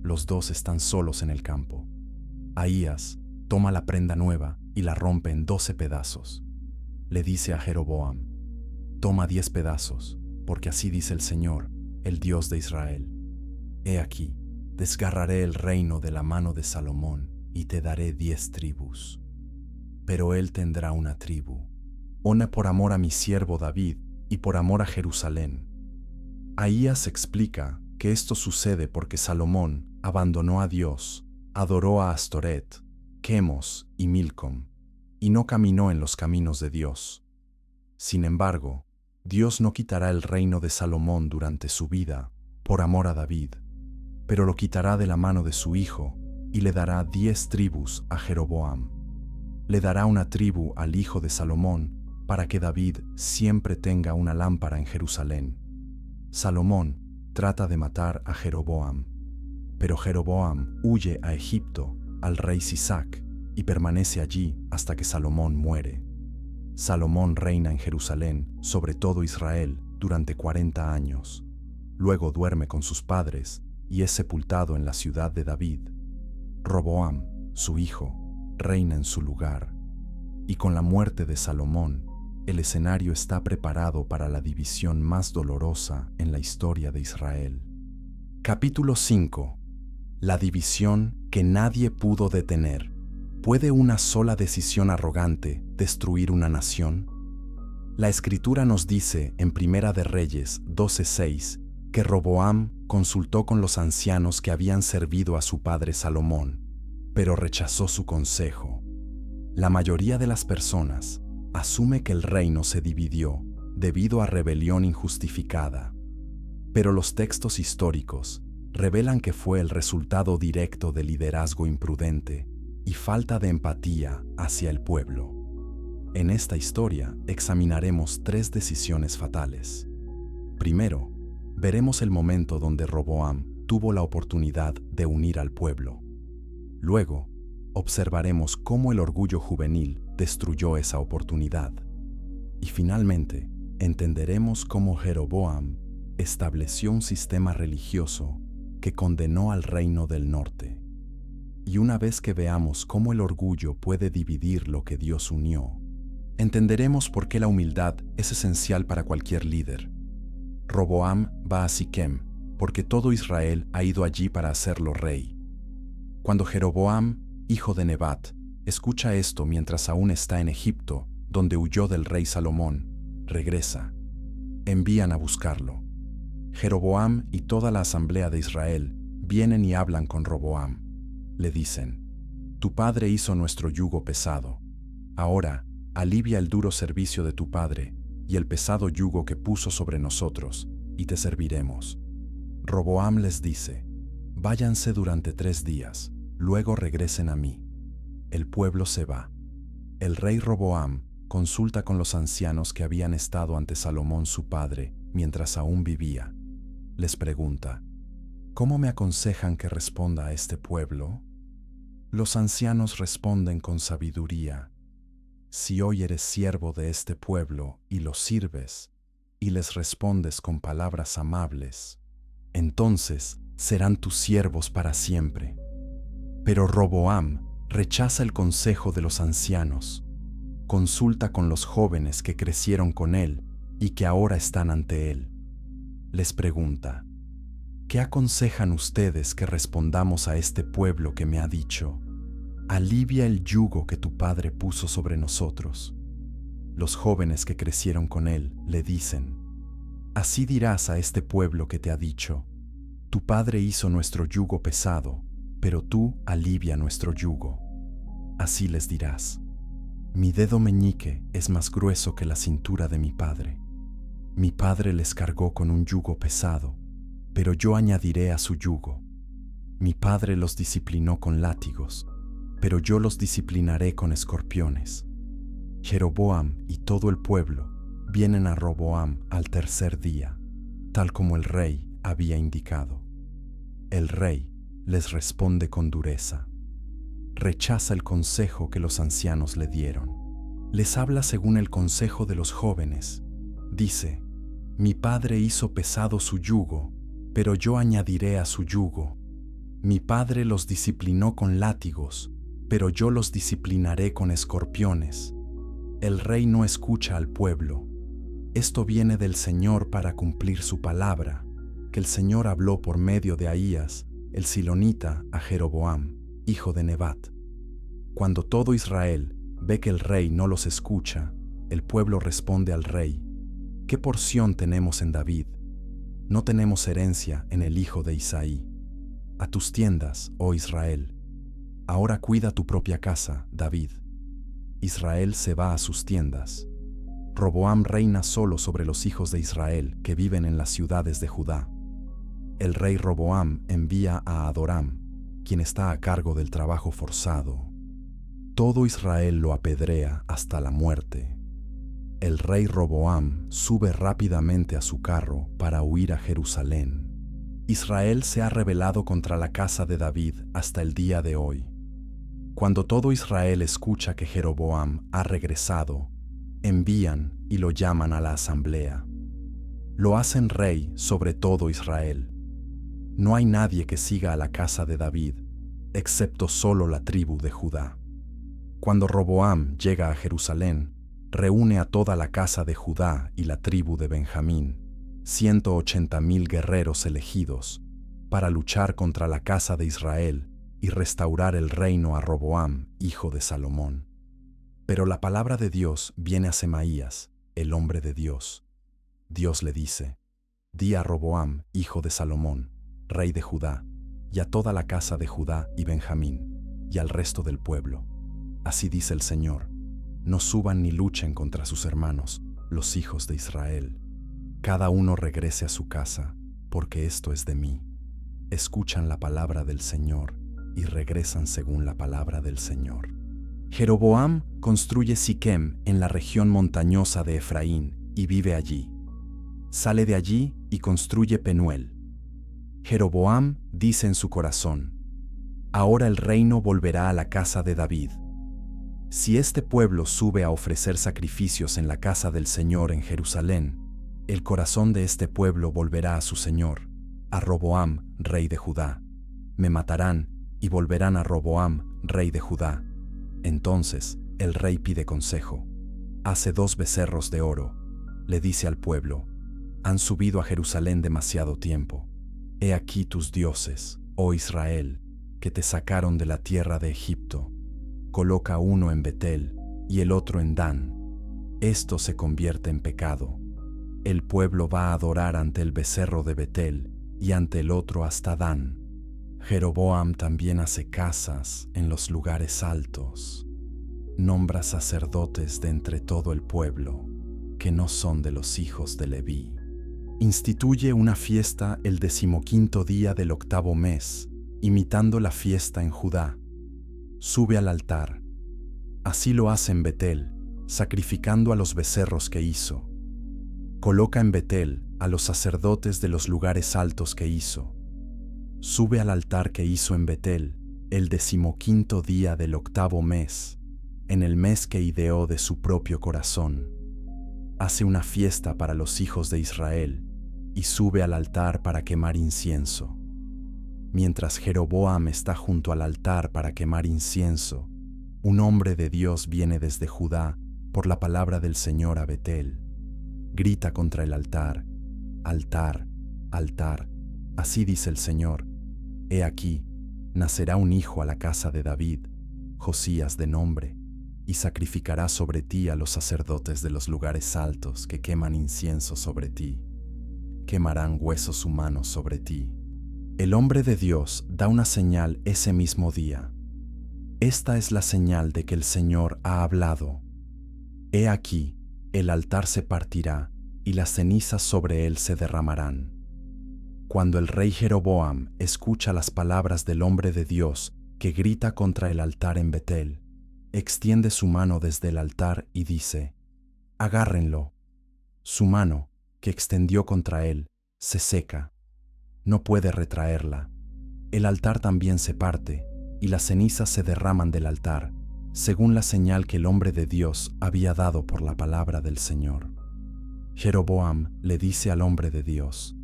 Los dos están solos en el campo. Ahías toma la prenda nueva y la rompe en 12 pedazos. Le dice a Jeroboam: «Toma 10 pedazos, porque así dice el Señor, el Dios de Israel. He aquí, desgarraré el reino de la mano de Salomón y te daré 10 tribus. Pero él tendrá una tribu. Ona por amor a mi siervo David y por amor a Jerusalén». Ahías explica que esto sucede porque Salomón abandonó a Dios, adoró a Astoret, Quemos y Milcom, y no caminó en los caminos de Dios. Sin embargo, Dios no quitará el reino de Salomón durante su vida por amor a David, pero lo quitará de la mano de su hijo y le dará 10 tribus a Jeroboam. Le dará una tribu al hijo de Salomón para que David siempre tenga una lámpara en Jerusalén. Salomón trata de matar a Jeroboam, pero Jeroboam huye a Egipto al rey Sisac y permanece allí hasta que Salomón muere. Salomón reina en Jerusalén sobre todo Israel durante 40 años. Luego duerme con sus padres y es sepultado en la ciudad de David. Roboam, su hijo, reina en su lugar. Y con la muerte de Salomón, el escenario está preparado para la división más dolorosa en la historia de Israel. Capítulo 5. La división que nadie pudo detener. ¿Puede una sola decisión arrogante destruir una nación? La Escritura nos dice en Primera de Reyes 12:6 que Roboam consultó con los ancianos que habían servido a su padre Salomón, pero rechazó su consejo. La mayoría de las personas asume que el reino se dividió debido a rebelión injustificada, pero los textos históricos revelan que fue el resultado directo de liderazgo imprudente y falta de empatía hacia el pueblo. En esta historia examinaremos 3 decisiones fatales. Primero, veremos el momento donde Roboam tuvo la oportunidad de unir al pueblo. Luego, observaremos cómo el orgullo juvenil destruyó esa oportunidad. Y finalmente, entenderemos cómo Jeroboam estableció un sistema religioso que condenó al reino del norte. Y una vez que veamos cómo el orgullo puede dividir lo que Dios unió, entenderemos por qué la humildad es esencial para cualquier líder. Roboam va a Siquem porque todo Israel ha ido allí para hacerlo rey. Cuando Jeroboam, hijo de Nebat, escucha esto mientras aún está en Egipto, donde huyó del rey Salomón, regresa. Envían a buscarlo. Jeroboam y toda la asamblea de Israel vienen y hablan con Roboam. Le dicen: tu padre hizo nuestro yugo pesado. Ahora, alivia el duro servicio de tu padre y el pesado yugo que puso sobre nosotros, y te serviremos. Roboam les dice: váyanse durante 3 días, luego regresen a mí. El pueblo se va. El rey Roboam consulta con los ancianos que habían estado ante Salomón su padre mientras aún vivía. Les pregunta: ¿cómo me aconsejan que responda a este pueblo? Los ancianos responden con sabiduría: si hoy eres siervo de este pueblo y los sirves, y les respondes con palabras amables, entonces serán tus siervos para siempre. Pero Roboam rechaza el consejo de los ancianos, consulta con los jóvenes que crecieron con él y que ahora están ante él. Les pregunta: ¿qué aconsejan ustedes que respondamos a este pueblo que me ha dicho: alivia el yugo que tu padre puso sobre nosotros? Los jóvenes que crecieron con él le dicen: así dirás a este pueblo que te ha dicho: tu padre hizo nuestro yugo pesado, pero tú alivia nuestro yugo. Así les dirás: mi dedo meñique es más grueso que la cintura de mi padre. Mi padre les cargó con un yugo pesado, pero yo añadiré a su yugo. Mi padre los disciplinó con látigos, pero yo los disciplinaré con escorpiones. Jeroboam y todo el pueblo vienen a Roboam al 3er día, tal como el rey había indicado. El rey les responde con dureza. Rechaza el consejo que los ancianos le dieron. Les habla según el consejo de los jóvenes. Dice: mi padre hizo pesado su yugo, pero yo añadiré a su yugo. Mi padre los disciplinó con látigos, pero yo los disciplinaré con escorpiones. El rey no escucha al pueblo. Esto viene del Señor para cumplir su palabra, que el Señor habló por medio de Ahías, el silonita, a Jeroboam, hijo de Nebat. Cuando todo Israel ve que el rey no los escucha, el pueblo responde al rey: ¿qué porción tenemos en David? No tenemos herencia en el hijo de Isaí. A tus tiendas, oh Israel. Ahora cuida tu propia casa, David. Israel se va a sus tiendas. Roboam reina solo sobre los hijos de Israel que viven en las ciudades de Judá. El rey Roboam envía a Adoram, quien está a cargo del trabajo forzado. Todo Israel lo apedrea hasta la muerte. El rey Roboam sube rápidamente a su carro para huir a Jerusalén. Israel se ha rebelado contra la casa de David hasta el día de hoy. Cuando todo Israel escucha que Jeroboam ha regresado, envían y lo llaman a la asamblea. Lo hacen rey sobre todo Israel. No hay nadie que siga a la casa de David, excepto solo la tribu de Judá. Cuando Roboam llega a Jerusalén, reúne a toda la casa de Judá y la tribu de Benjamín, 180,000 guerreros elegidos, para luchar contra la casa de Israel y y restaurar el reino a Roboam, hijo de Salomón. Pero la palabra de Dios viene a Semaías, el hombre de Dios. Dios le dice: di a Roboam, hijo de Salomón, rey de Judá, y a toda la casa de Judá y Benjamín, y al resto del pueblo. Así dice el Señor: no suban ni luchen contra sus hermanos, los hijos de Israel. Cada uno regrese a su casa, porque esto es de mí. Escuchan la palabra del Señor y regresan según la palabra del Señor. Jeroboam construye Siquem en la región montañosa de Efraín y vive allí. Sale de allí y construye Penuel. Jeroboam dice en su corazón: ahora el reino volverá a la casa de David. Si este pueblo sube a ofrecer sacrificios en la casa del Señor en Jerusalén, el corazón de este pueblo volverá a su Señor, a Roboam, rey de Judá. Me matarán y volverán a Roboam, rey de Judá. Entonces el rey pide consejo. Hace 2 becerros de oro. Le dice al pueblo: han subido a Jerusalén demasiado tiempo. He aquí tus dioses, oh Israel, que te sacaron de la tierra de Egipto. Coloca uno en Betel y el otro en Dan. Esto se convierte en pecado. El pueblo va a adorar ante el becerro de Betel y ante el otro hasta Dan. Jeroboam también hace casas en los lugares altos. Nombra sacerdotes de entre todo el pueblo, que no son de los hijos de Leví. Instituye una fiesta el 15º día del 8º mes, imitando la fiesta en Judá. Sube al altar. Así lo hace en Betel, sacrificando a los becerros que hizo. Coloca en Betel a los sacerdotes de los lugares altos que hizo. Sube al altar que hizo en Betel el 15º día del 8º mes, en el mes que ideó de su propio corazón. Hace una fiesta para los hijos de Israel y sube al altar para quemar incienso. Mientras Jeroboam está junto al altar para quemar incienso, un hombre de Dios viene desde Judá por la palabra del Señor a Betel. Grita contra el altar: altar, altar, así dice el Señor: he aquí, nacerá un hijo a la casa de David, Josías de nombre, y sacrificará sobre ti a los sacerdotes de los lugares altos que queman incienso sobre ti. Quemarán huesos humanos sobre ti. El hombre de Dios da una señal ese mismo día. Esta es la señal de que el Señor ha hablado. He aquí, el altar se partirá y las cenizas sobre él se derramarán. Cuando el rey Jeroboam escucha las palabras del hombre de Dios que grita contra el altar en Betel, extiende su mano desde el altar y dice: agárrenlo. Su mano, que extendió contra él, se seca. No puede retraerla. El altar también se parte, y las cenizas se derraman del altar, según la señal que el hombre de Dios había dado por la palabra del Señor. Jeroboam le dice al hombre de Dios: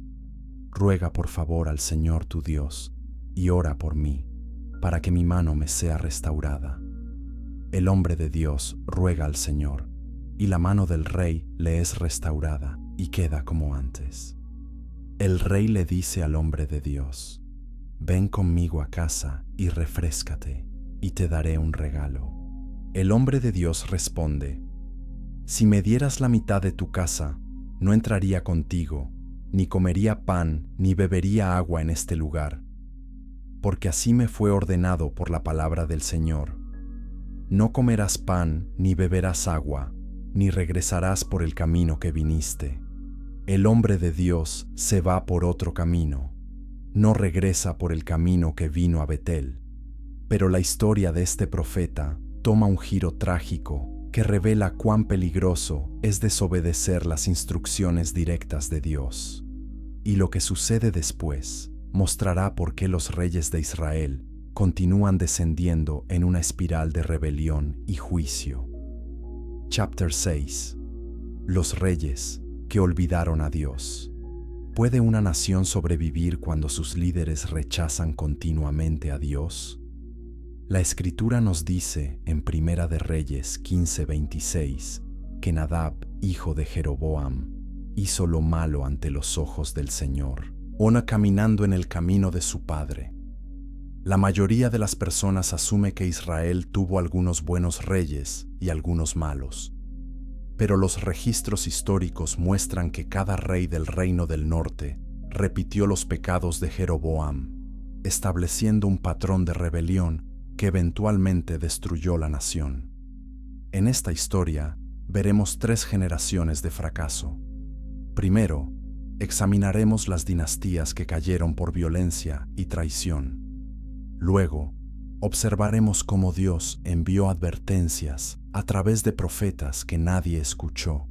ruega por favor al Señor tu Dios, y ora por mí, para que mi mano me sea restaurada. El hombre de Dios ruega al Señor, y la mano del rey le es restaurada, y queda como antes. El rey le dice al hombre de Dios: ven conmigo a casa y refréscate, y te daré un regalo. El hombre de Dios responde: si me dieras la mitad de tu casa, no entraría contigo, ni comería pan, ni bebería agua en este lugar, porque así me fue ordenado por la palabra del Señor. No comerás pan, ni beberás agua, ni regresarás por el camino que viniste. El hombre de Dios se va por otro camino, no regresa por el camino que vino a Betel. Pero la historia de este profeta toma un giro trágico que revela cuán peligroso es desobedecer las instrucciones directas de Dios. Y lo que sucede después mostrará por qué los reyes de Israel continúan descendiendo en una espiral de rebelión y juicio. Chapter 6. Los reyes que olvidaron a Dios. ¿Puede una nación sobrevivir cuando sus líderes rechazan continuamente a Dios? La Escritura nos dice en Primera de Reyes 15:26 que Nadab, hijo de Jeroboam, hizo lo malo ante los ojos del Señor, caminando en el camino de su padre. La mayoría de las personas asume que Israel tuvo algunos buenos reyes y algunos malos. Pero los registros históricos muestran que cada rey del reino del norte repitió los pecados de Jeroboam, estableciendo un patrón de rebelión que eventualmente destruyó la nación. En esta historia veremos 3 generaciones de fracaso. Primero, examinaremos las dinastías que cayeron por violencia y traición. Luego, observaremos cómo Dios envió advertencias a través de profetas que nadie escuchó.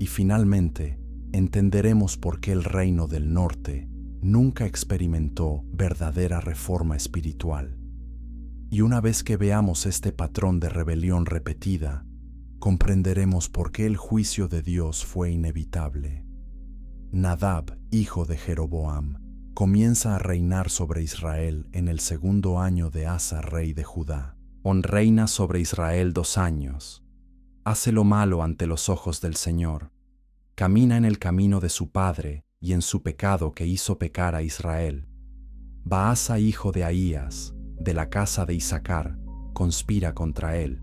Y finalmente, entenderemos por qué el reino del norte nunca experimentó verdadera reforma espiritual. Y una vez que veamos este patrón de rebelión repetida, comprenderemos por qué el juicio de Dios fue inevitable. Nadab, hijo de Jeroboam, comienza a reinar sobre Israel en el 2º año de Asa, rey de Judá. Reina sobre Israel 2 años. Hace lo malo ante los ojos del Señor. Camina en el camino de su padre y en su pecado que hizo pecar a Israel. Baasa, hijo de Ahías, de la casa de Issacar, conspira contra él.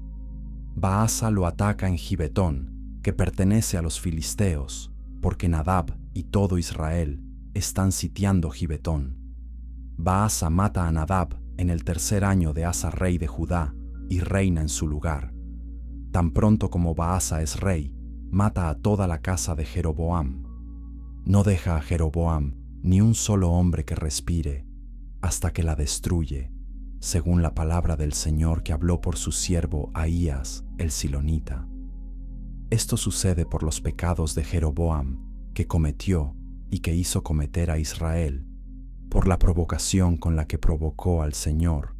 Baasa lo ataca en Gibetón, que pertenece a los filisteos, porque Nadab y todo Israel están sitiando Gibetón. Baasa mata a Nadab en el 3er año de Asa, rey de Judá, y reina en su lugar. Tan pronto como Baasa es rey, mata a toda la casa de Jeroboam. No deja a Jeroboam ni un solo hombre que respire, hasta que la destruye, según la palabra del Señor que habló por su siervo Ahías, el silonita. Esto sucede por los pecados de Jeroboam, que cometió y que hizo cometer a Israel, por la provocación con la que provocó al Señor,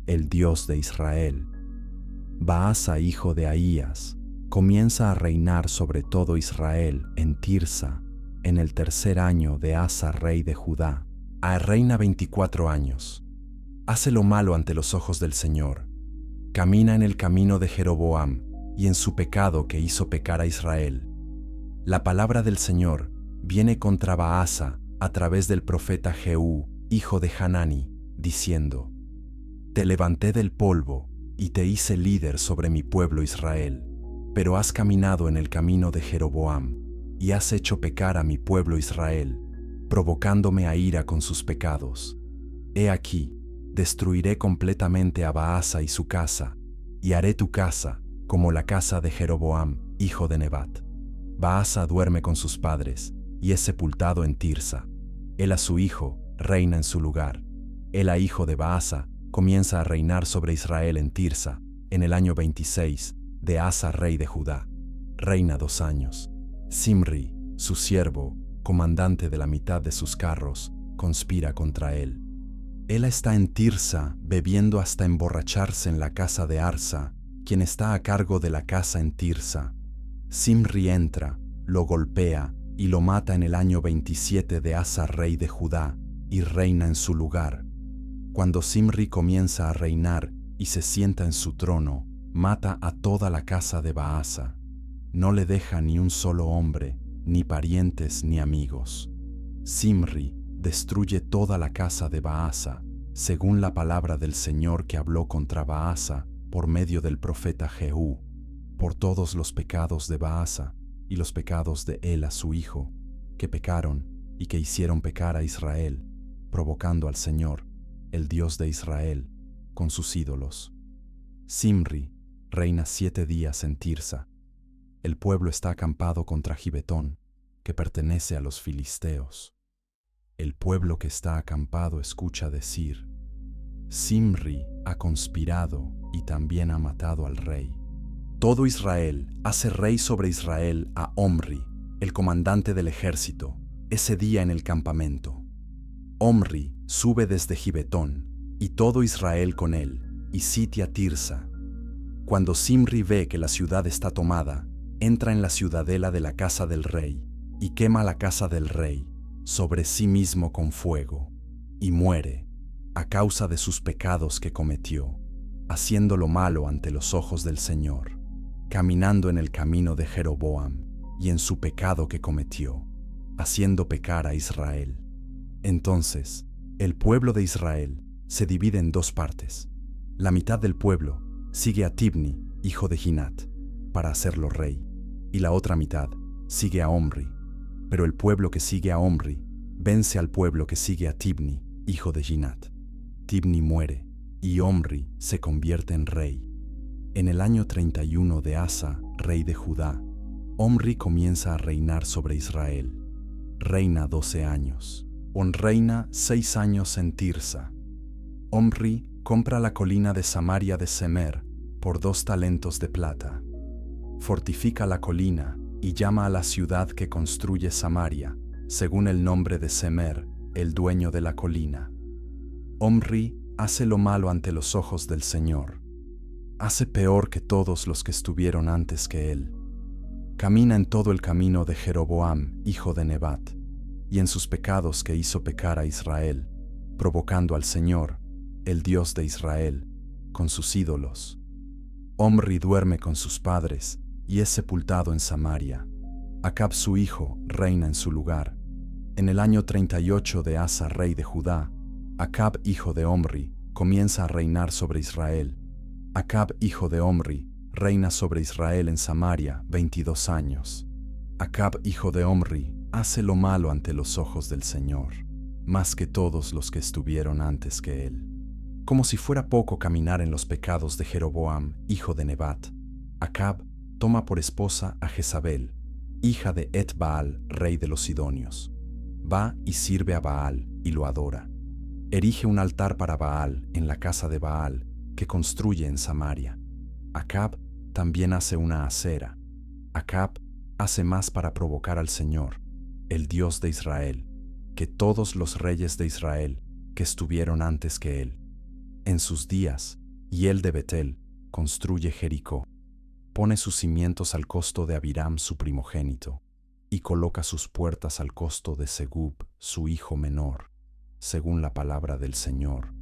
el Dios de Israel. Baasa, hijo de Ahías, comienza a reinar sobre todo Israel en Tirsa, en el 3er año de Asa, rey de Judá. Reina 24 años. Hace lo malo ante los ojos del Señor. Camina en el camino de Jeroboam y en su pecado que hizo pecar a Israel. La palabra del Señor viene contra Baasa a través del profeta Jehú, hijo de Hanani, diciendo: Te levanté del polvo y te hice líder sobre mi pueblo Israel, pero has caminado en el camino de Jeroboam y has hecho pecar a mi pueblo Israel, provocándome a ira con sus pecados. He aquí, destruiré completamente a Baasa y su casa, y haré tu casa como la casa de Jeroboam, hijo de Nebat. Baasa duerme con sus padres y es sepultado en Tirsa. Él a su hijo reina en su lugar. Ela, hijo de Baasa, comienza a reinar sobre Israel en Tirsa, en el año 26 de Asa, rey de Judá. Reina 2 años. Simri, su siervo, comandante de la mitad de sus carros, conspira contra él. Ela está en Tirsa, bebiendo hasta emborracharse en la casa de Arsa, quien está a cargo de la casa en Tirsa. Simri entra, lo golpea y lo mata en el año 27 de Asa, rey de Judá, y reina en su lugar. Cuando Simri comienza a reinar y se sienta en su trono, mata a toda la casa de Baasa. No le deja ni un solo hombre, ni parientes ni amigos. Simri destruye toda la casa de Baasa, según la palabra del Señor que habló contra Baasa por medio del profeta Jehú, por todos los pecados de Baasa y los pecados de Ela, su hijo, que pecaron y que hicieron pecar a Israel, provocando al Señor, el Dios de Israel, con sus ídolos. Simri reina 7 días en Tirsa. El pueblo está acampado contra Gibetón, que pertenece a los filisteos. El pueblo que está acampado escucha decir: Simri ha conspirado y también ha matado al rey. Todo Israel hace rey sobre Israel a Omri, el comandante del ejército, ese día en el campamento. Omri sube desde Gibetón, y todo Israel con él, y sitia Tirsa. Cuando Simri ve que la ciudad está tomada, entra en la ciudadela de la casa del rey, y quema la casa del rey sobre sí mismo con fuego, y muere, a causa de sus pecados que cometió, haciendo lo malo ante los ojos del Señor, caminando en el camino de Jeroboam, y en su pecado que cometió, haciendo pecar a Israel. Entonces, el pueblo de Israel se divide en dos partes. La mitad del pueblo sigue a Tibni, hijo de Ginat, para hacerlo rey, y la otra mitad sigue a Omri. Pero el pueblo que sigue a Omri vence al pueblo que sigue a Tibni, hijo de Ginat. Tibni muere, y Omri se convierte en rey. En el año 31 de Asa, rey de Judá, Omri comienza a reinar sobre Israel. Reina 12 años. Reina 6 años en Tirsa. Omri compra la colina de Samaria de Semer por 2 talentos de plata. Fortifica la colina y llama a la ciudad que construye Samaria, según el nombre de Semer, el dueño de la colina. Omri hace lo malo ante los ojos del Señor. Hace peor que todos los que estuvieron antes que él. Camina en todo el camino de Jeroboam, hijo de Nebat, y en sus pecados que hizo pecar a Israel, provocando al Señor, el Dios de Israel, con sus ídolos. Omri duerme con sus padres y es sepultado en Samaria. Acab su hijo reina en su lugar. En el año 38 de Asa, rey de Judá, Acab, hijo de Omri, comienza a reinar sobre Israel. Acab, hijo de Omri, reina sobre Israel en Samaria 22 años. Acab, hijo de Omri, hace lo malo ante los ojos del Señor, más que todos los que estuvieron antes que él. Como si fuera poco caminar en los pecados de Jeroboam, hijo de Nebat, Acab toma por esposa a Jezabel, hija de Et-Baal, rey de los Sidonios. Va y sirve a Baal y lo adora. Erige un altar para Baal en la casa de Baal, que construye en Samaria. Acab también hace una acera. Acab hace más para provocar al Señor, el Dios de Israel, que todos los reyes de Israel que estuvieron antes que él. En sus días, Hiel de Betel construye Jericó. Pone sus cimientos al costo de Abiram su primogénito, y coloca sus puertas al costo de Segub, su hijo menor, según la palabra del Señor,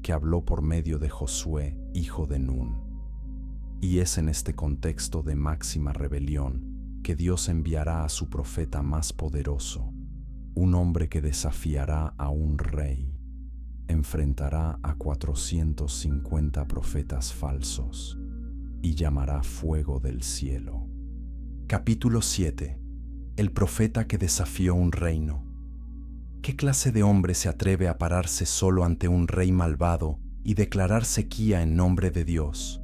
que habló por medio de Josué, hijo de Nun. Y es en este contexto de máxima rebelión que Dios enviará a su profeta más poderoso, un hombre que desafiará a un rey, enfrentará a 450 profetas falsos y llamará fuego del cielo. Capítulo 7. El profeta que desafió un reino. ¿Qué clase de hombre se atreve a pararse solo ante un rey malvado y declarar sequía en nombre de Dios?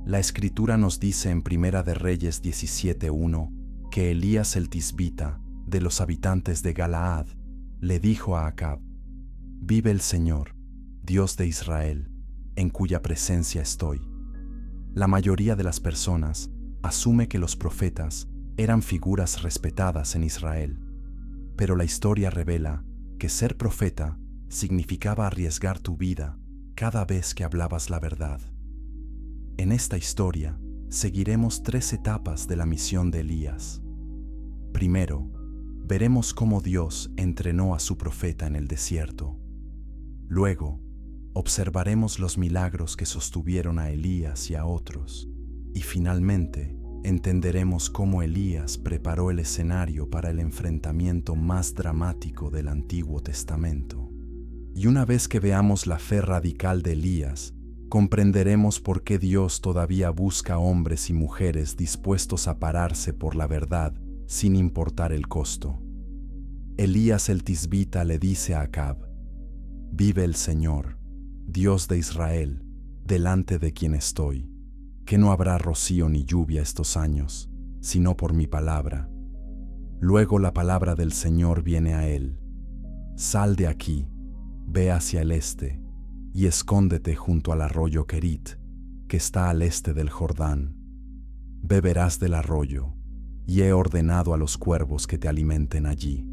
La Escritura nos dice en Primera de Reyes 17:1 que Elías el Tisbita, de los habitantes de Galaad, le dijo a Acab: «Vive el Señor, Dios de Israel, en cuya presencia estoy». La mayoría de las personas asume que los profetas eran figuras respetadas en Israel, pero la historia revela que ser profeta significaba arriesgar tu vida cada vez que hablabas la verdad. En esta historia seguiremos 3 etapas de la misión de Elías. Primero, veremos cómo Dios entrenó a su profeta en el desierto. Luego, observaremos los milagros que sostuvieron a Elías y a otros. Y finalmente, entenderemos cómo Elías preparó el escenario para el enfrentamiento más dramático del Antiguo Testamento. Y una vez que veamos la fe radical de Elías, comprenderemos por qué Dios todavía busca hombres y mujeres dispuestos a pararse por la verdad sin importar el costo. Elías el Tisbita le dice a Acab: «Vive el Señor, Dios de Israel, delante de quien estoy, que no habrá rocío ni lluvia estos años, sino por mi palabra». Luego la palabra del Señor viene a él: «Sal de aquí, ve hacia el este, y escóndete junto al arroyo Querit, que está al este del Jordán. Beberás del arroyo, y he ordenado a los cuervos que te alimenten allí».